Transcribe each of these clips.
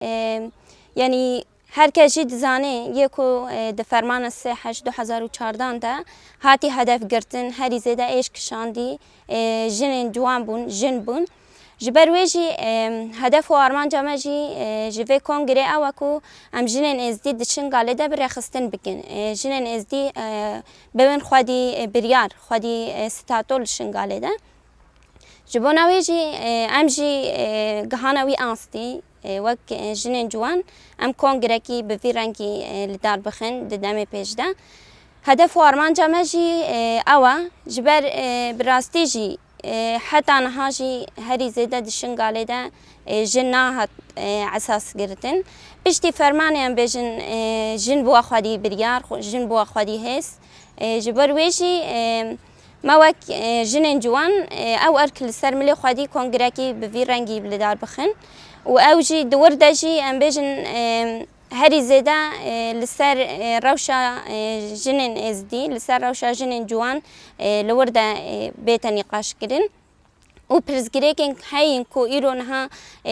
یعنی هر کسی دزانه یکو د فرمان 3/8/2014 ده هاتی هدف گرتن هری زیده ایش کشاندی جن جوان بون جن بون جبر ویجی هدف و آرمان جامع جی جوی کنگره اوکو ام جنن ازدی دشن گاله ده برخستن بکن جنن ازدی ببین خودی بریار خودی ستاتول شن گاله ده جبونا ویجی ام جی گهانوی آستی وک جنن جوان ام کنگره کی به رنگی لدار بخن ددم پیش ده هدف و آرمان جامع جی اوا جبر براستی جی حتی نهاجی هری زیده دشن گاله ده جناهت اساس گرتن پشتی فرمانه ام بیجن جن بوا خودی بریار جن بوا خودی هست جبر ویجی ما وک جنن جوان او ارکل سر ملی خودی کنگره کی به رنگی بلدار بخن و او جی دور دجی ام بیجن هری زیده لسر روشا جنن ازدی لسر روشا جنن جوان لورده بیت نقاش کردن و پرزگیری که هاین کو ایران ها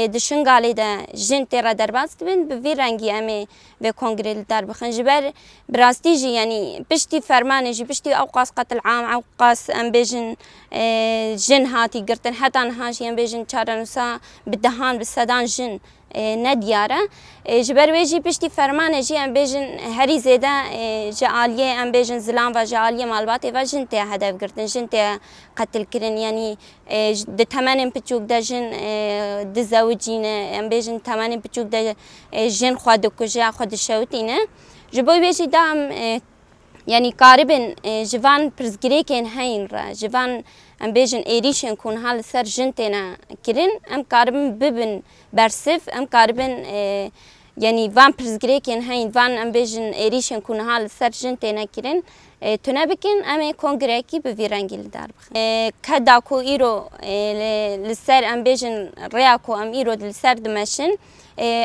دشنگالی ده جن ترا درباست بین به رنگی امی و کنگره در بخن جبر براستی جی یعنی پشتی فرمان جی پشتی اوقاس قتل عام اوقاس ام بیجن جن هاتی گرتن حتی نهاش ام بیجن چارنوسا بدهان بسدان جن ندیاره جبر ویجی پشتی فرمان جی ام بیجن هری زیده جعالیه ام بیجن زلام و جعالیه مالباتی و جن ته هدف گرتن جن ته قتل کردن یعنی د تمنم بچوک د جن د زوجینه ام بیجن تمنم بچوک د جن خود کجا خود شوتینه جبوی ویجی دام یعنی قاربن جوان پرزگری کن هین را جوان ام بیجن ایریشن کن حال سر جنتنا کرن ام قاربن ببن برسف ام قاربن یعنی وان پرزگری کن هین وان ام بیجن ایریشن کن حال سر جنتنا کرن تونه بکن اما کنگره کی به ویرانگی لدار بخن کدا کو ایرو لسر ام بیجن ریا کو ام ایرو لسر دمشن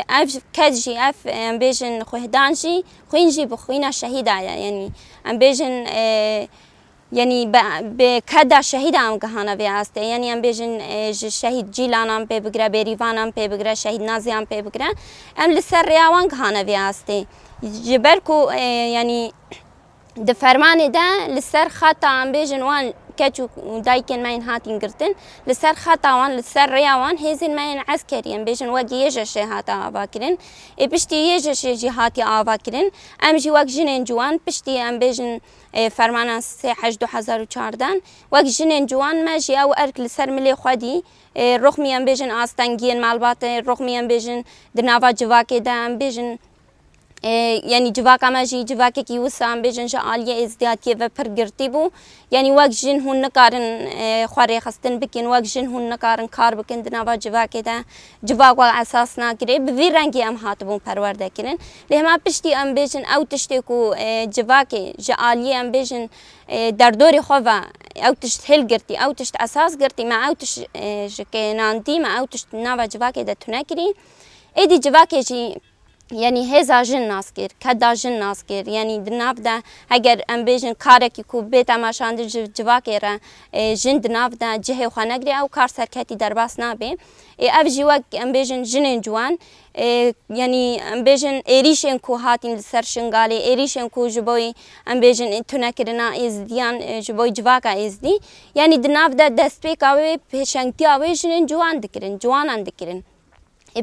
اف کدجی اف ام بیجن خوهدانجی خوینجی بخوینا شهید آیا یعنی ام بیجن یعنی به کدا شهید ام گهانا بیاسته یعنی ام بیجن شهید جیلانم پی بگره بریوانم پی بگره شهید نازیام پی بگره ام لسر ریاوان گهانا بیاسته جبر کو یعنی د فرمان ده لسر خطا ام بیجن وان کچو دایکن ماین هاتین گرتن لسر خطا وان لسر ریاوان هزین ماین عسکری ام بیجن وگ یجش هاتا آوا کرن پشتی یجش جی هاتی آوا کرن ام جی وگ جنن جوان پشتی ام بیجن فرمان 3/8/2014 وگ جنن جوان ما جی او ارک لسر ملی خودی رقمی ام بیجن آستانگین مالبات رقمی ام بیجن دناوا جواکی ده ام بیجن یعنی جواک آماجی جواکی کی وسام بیجن شعالیه ازدیاتی و پرگرتی بو یعنی وقت جن هون نکارن خواری خستن بکن وقت جن هون نکارن کار بکن دنوا جواکی ده جواک و اساس نکره به رنگی ام هاتبون پرورده کرن لهما پشتی ام بیجن او تشتی کو جواکی شعالیه ام بیجن در دوری خوا او تشت هل گرتی او تشت اساس گرتی ما او تشت جکناندی ما او تشت نوا جواکی ده تنکری ایدی جواکی جی یعنی هزار جن ناسکر کدا جن ناسکر یعنی دناف ده اگر ام بیجن کاری کی کو بیت اماشاند جواکی را جن دناف ده جه خانگری او کار سرکتی در باس نابه اف جواک ام بیجن جن جوان یعنی ام بیجن ایریشن کو هاتین سر شنگالی ایریشن کو جبوی ام بیجن تنکرنا ازدیان جبوی جواکا ازدی یعنی دناف ده دست پیک آوی پیشنگتی آوی جن جوان دکرن جوانان دکرن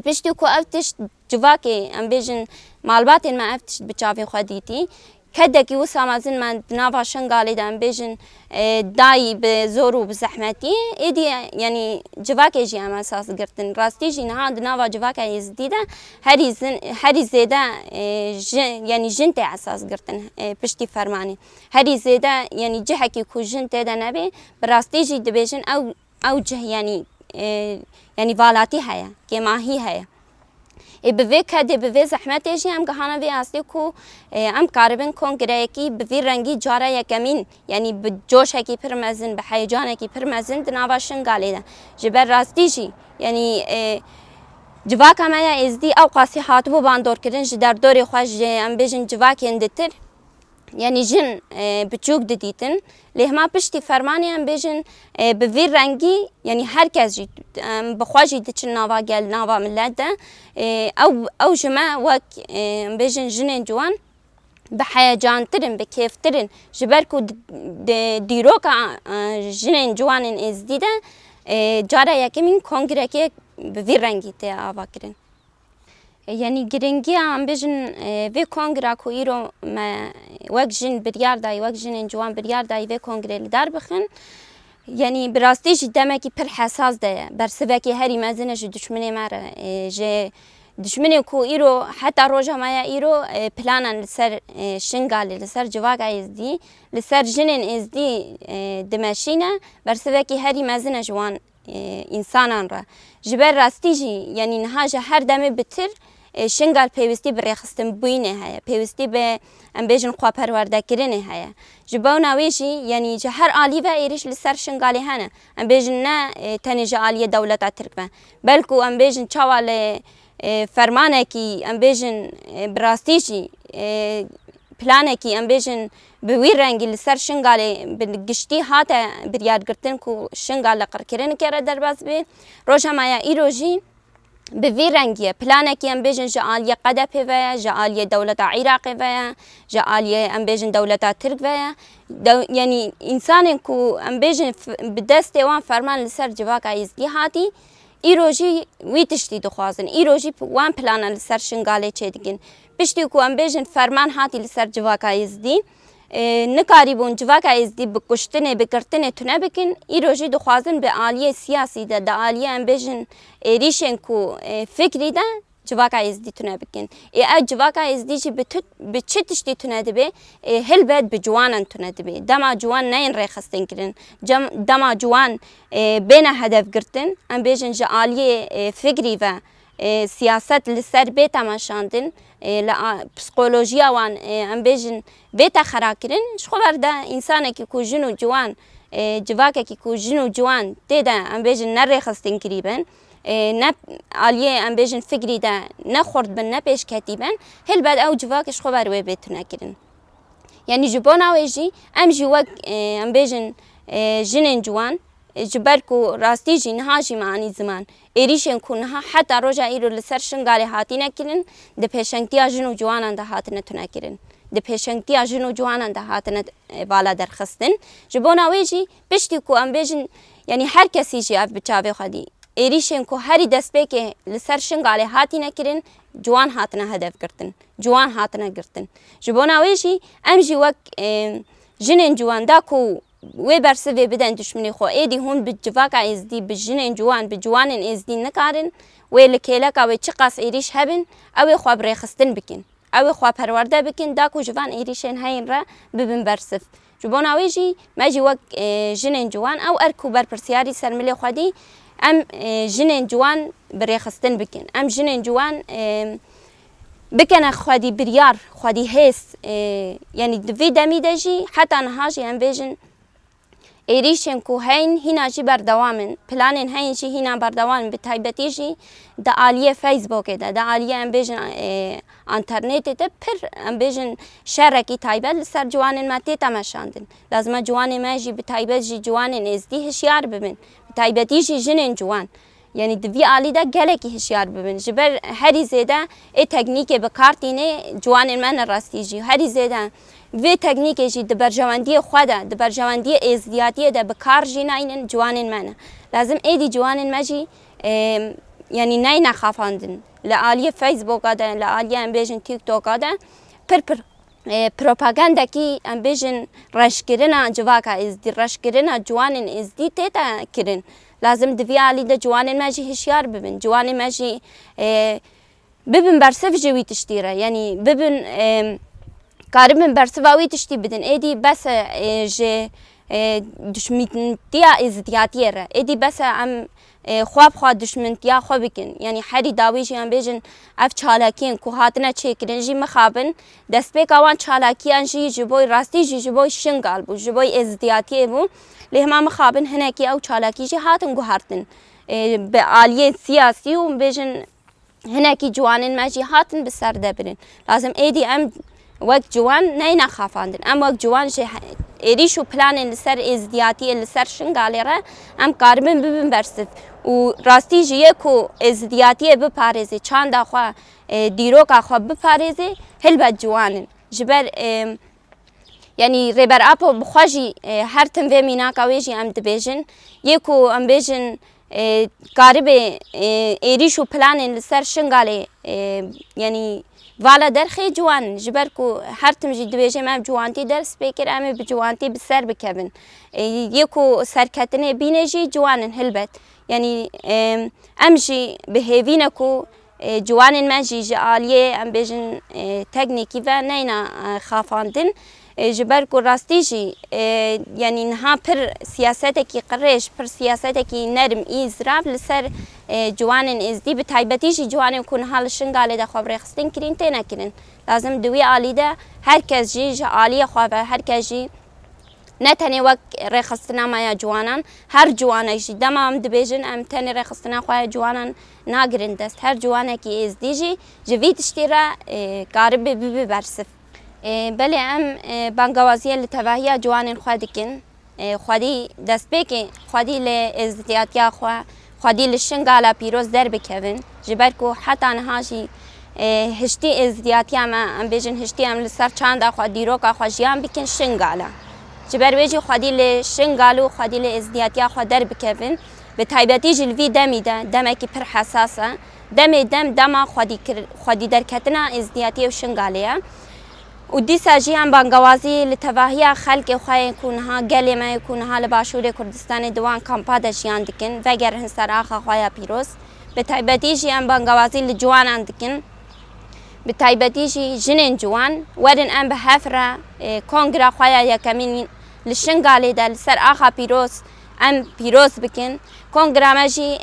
پشتی کو افتش جواکی ام بیجن مالباتین ما افتش بچافی خودیتی کده کی وسامازن من ناوا شنگالی دام بیجن دای به زور و بزحمتی ایدی یعنی جواکی جی ام اساس گرتن راستی جی نه ناوا جواکی ازدیده هری زیده یعنی جنت اساس گرتن پشتی فرمانی هری زیده یعنی جه کی کو جنت ده نبی راستی جی دبیجن او جه یعنی والاتی هیا که ماهی هیا به کده به زحمت جی ام گهانا وی اصلی کو ام کاربن کنگره کی به رنگی جاره یکمین یعنی به جوش کی پرمزن به هیجان کی پرمزن دنواشن گالیده جبر راستی جی یعنی جواک ما ازدی او قاسی هاتبو باندور کردن در دوری خوش ام بیجن جواک اندتر یعنی جن بچوک دیدن لهما پشتی فرمانی هم بیشن به وی رنگی یعنی هر کس جی بخواجی دچن نوا گل نوا ملت ده او جمع وک بیشن جن جوان به هیجان ترن به کیف ترن جبر کو دیروک جن جوان از دیده جاره یکمین کنگره که به وی رنگی ته آوا کرن یعنی گرنگی هم بیشن وی کنگره کو ایرو ما وک جن بریار دای وک جن جوان بریار دای وی کنگره لدار بخن یعنی براستی جی دمکی پر حساس ده بر سبکی هری مزنه جی دشمنی ماره جی دشمنی کو ایرو حتی روزا مایا ایرو پلانن لسر شنگالی لسر جواگ ازدی لسر جنن ازدی دمشینه بر سبکی هری مزنه جوان انسانان را جبر راستی جی یعنی نهاج هر دمه بتر شنگال پیوستی بر خستم بوینه هیا پیوستی به ام بیشن خواب پرورده کرنه هیا جباو نویشی یعنی جه هر عالی و ایرش لسر شنگالی هنه ام بیشن نه تنی جه عالی دولت ترک به بلکو ام بیشن چوال فرمانه کی ام بیشن براستیشی پلانه کی ام بیشن به وی رنگی لسر شنگالی بگشتی هاته بریاد گرتن کو شنگال لقر کرنه کرده در باز به روش همایا ایروژی به وی رنگیه پلانه کی ام بیشن جعالی قدپ ویا جعالی دولت عراق ویا جعالی ام بیشن دولت ترک ویا یعنی انسان کو ام بیشن بدست وان فرمان لسر جواک ایزدی هاتی ایروژی وی تشتی دخوازن ایروژی وان پلانه لسر شنگالی چه دیگن پشتی کو ام بیشن فرمان هاتی لسر جواک ایزدی نکاری بون جواک ایزدی بکشتنه بکرتنه تونه بکن ایروژی دخوازن به عالیه سیاسی ده عالیه ام بیشن ریشن کو فکری ده جواک ایزدی تونه بکن جواک ایزدی چی به چه تشتی تونه دبه هل بد به جوانن تونه دبه دما جوان نین ریخستن کرن دما جوان بین هدف گرتن ام بیشن عالیه فکری و سیاست لسر بیت ماشاندن پسیکولوژیا وان ام بیشن بیت خراکرین شخبر ده انسان کی کو جنو جوان جواک کی کو جنو جوان تیدا ام بیشن نره خستن کریبن نه عالیه ام بیشن فکری ده نه خورد بن نه پیش کتیبن هل بعد او جواکش خبر و بیت نکرین یعنی جبونا ویجی ام جواک ام بیشن جنن جوان جبر کو راستی جی نهاجی معنی زمان ایریشن کو نها حتی روزا ایرو لسر شنگالی هاتی نکرین ده پیشنگتیا جنو جوانان ده هات نتونه کرین ده پیشنگتیا جنو جوانان ده هات بالا درخستن جبونا ویجی پشتی کو ام بیشن یعنی هر کسی جی اف بچاوی خودی ایریشن کو هری دست به که لسر شنگالی هاتی نکرین جوان هاتنه هدف گرتن جوان هاتنه گرتن جبونا ویجی ام جی وک جنن جوان دا کو وی برسوی بدن دشمنی خو ایدی هون به جواک ازدی به جنن جوان به جوانن ازدی نکارن وی لکیلک او چه قاس ایریش هبن او خواب ریخستن بکن او خواب پرورده بکن دا کو جوان ایریشن هین را ببن برسف جبون اویجی ماجی وک جنن جوان او ارکو بر پرسیاری سرملی خودی ام جنن جوان بریخستن بکن ام جنن جوان بکنه خودی بریار خودی هست یعنی دوی دمی دجی حتی نهاجی ام بیجن ایریشن کو هین هینا جی بردوامن پلانن هین جی هینا بردوامن به تایبتی جی دا عالیه فیسبوک ده دا عالیه ام بیجن انترنت ده پر ام بیجن شرکی تایبت لسر جوانن ما تیتا مشاندن لازم جوان ما جی به تایبت جی جوانن ازدی هشیار ببین تایبتی جی جنن جوان یعنی دوی عالی ده گلکی هشیار ببین جبر هری زیده ای تکنیک بکارتینه جوانن من راستی جی هری زیده وی تکنیک جی دبر جواندی خدا دبر جواندی ازدیاتی ده بکار جی ناینن جوانن منه لازم ایدی جوانن مجی یعنی نای نخافاندن لعالی فیسبوک ده لعالی ام بیجن تیک توک ده پر پروپاگاندا کی ام بیجن رشکرنا جواکا ازدی رشکرنا جوانن ازدی تیتا کرن لازم دوی عالی ده جوانن مجی هشیار ببین جوانن مجی ببین برسف جوی تشتیره یعنی ببین کارم برسواوی تشتی بدن ایدی بس ج دشمنتیا ازدیاتیه را ایدی بس ام خواب دشمنتیا خواب بکن یعنی هری داویجی ام بیجن اف چالاکین کو هاتنه چیکرین جی مخابن دست به کاوان چالاکیان جی جبوی راستی جی جبوی شنگال بو جبوی ازدیاتیه بو لهما مخابن هنکی او چالاکی جی هاتن گوهارتن به عالیه سیاسی و بیجن هنکی جوانن ماجی هاتن بسر دبرن لازم ایدی ام وەک جوان نەینا خافاندن ئەم وەک جوان عێریش و پلانên li ser êzidiyatiyê li ser şingalê re em karibin bibin bersif û rastî ji yê ku êzidiyatiyê biparêzê çanda xwe dîroka xwe biparêzê hilbet ciwanin ji ber yanî rêberapo bixwe jî her tim vê mînaka wê jî em dibêjin yê ku em bêjin karibê êriş û planên li ser şingalê yanî vala derxê ciwanin ji ber ku her tim jî dibêjim em ciwantî ders pê kir em ê bi ciwantî bi ser bikevin yê ku serketinê bîne jî ciwanin hilbet yanî em jî bihêvîne ku ciwanên me jî ji aliyê em bêjin teknîkî ve neyna xafandin ji ber ku rastî jî yanî niha pir siyasetekî qirêj pir siyasetekî nerm î zirav li ser ciwanên êzidî bi taybetî jî ciwanên ku niha li şingalê de xwe bi rêxistin kirîn tê nekirin lazim di wî alî de herkes jî ji aliyê xwe ve herkes jî ne tenê wek rêxistina maya ciwanan her ciwanek jî dema em dibêjin em tenê rêxistina xwe ya ciwanan nagirin dest her ciwanekî êzidî jî ji vî tiştî re karibê bibe bersif belê em bangewaziyê li tevahiya ciwanên xwe dikin xwedî destpêkê xwedî lê êzidiyatiya xwe xwedî li şingala pîroz derbikevin ji ber ku heta niha jî hiştî êzidiyatiya me em bêjin hiştî em li ser çanda xwe dîroka xwe jiyan bikin şingala ji ber wê jî xwedî lê şingal û xwedî lê êzidiyatiya xwe derbikevin bi taybetî jî li vî demî de demekî pir hesas e demê dem dema xwedî derketina êzidiyatiyê û şingalê ye û dîsa jî em bangewazî li tevahiya xelkê xwe yên ku niha gelê me ku niha li başûrê Kurdistanê di wan kampa de jiyan dikin vegerin ser axa xwe ya pîroz bi taybetî jî em bangewazî li ciwanan dikin bi taybetî jî jinên ciwan werin em bi hev re kongra xwe ya yekemîn li şingalê de li ser axa pîroz em pîroz bikin kongra me jî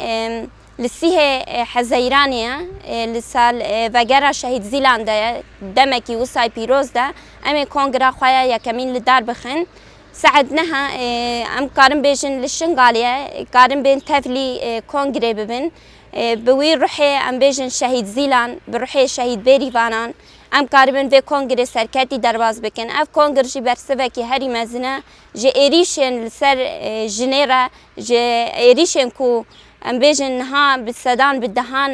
li Sîhê Hezeyranê ye li sal vegera Şehîd Zîlan de ye demekî wisa pîroz de em ê kongra xwe ya yekemîn li dar bixin saet neha em karin bêjin li şingalê ye karin bên tevlî kongrê bibin bi wî ruhê em bêjin Şehîd Zîlan bi ruhê şehîd bêrîvanan em karibin vê kongrê serketî derbas bikin ev kongr jî bersivekî herî mezin e ji êrîşên li ser jinê re ji êrîşên ku em bêjin niha bi sedan bi dihan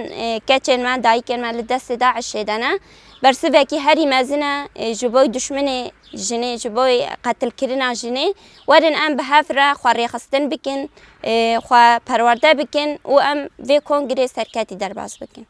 keçên me dayîkên me li destê Daişê de ne bersivekî herî mezin e ji bo duşmenê jinê ji bo qetilkirina jinê werin em bi hev re xwe rêxistin bikin xwe perwerde bikin û em vê kongrê serketî derbas bikin.